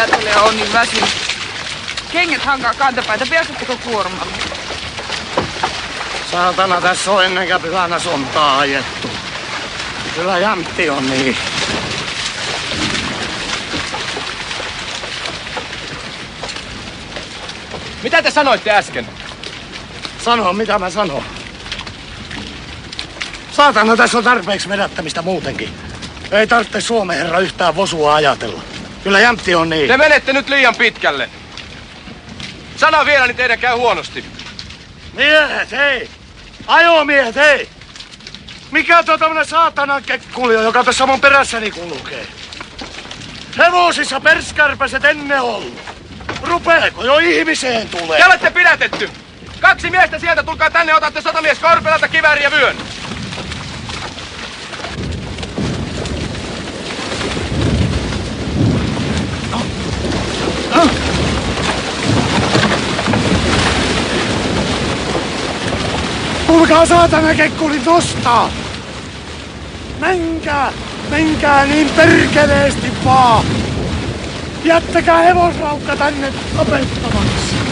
ajattelee, on niin väsynyt. Kengät hankaa kantapäätä, pääsetkö kuormalla? Saatana, tässä on ennenkään pyhänä sontaa ajettu. Kyllä jämtti on niin. Mitä te sanoitte äsken? Sano, mitä mä sanon. Saatana, tässä on tarpeeksi vedättämistä muutenkin. Ei tarvitse Suomen herra yhtään vosua ajatella. Kyllä jämtti on niin. Te menette nyt liian pitkälle. Sano vielä, niin teidän käy huonosti. Miehet, hei! Ajomiehet, hei! Mikä tuo tämmönen saatanan kekkulio, joka tässä mun perässäni kulkee? Hevosissa perskärpäset ennen ollut. Rupeeko jo ihmiseen tulee? Te olette pidätetty! 2 miestä sieltä, tulkaa tänne, otatte sotamies Korpelalta kivääri ja vyön. Tulkaa saatana kekkulit nostaa! Menkää niin perkeleesti vaan! Jättäkää hevosraukka tänne tapettavaksi!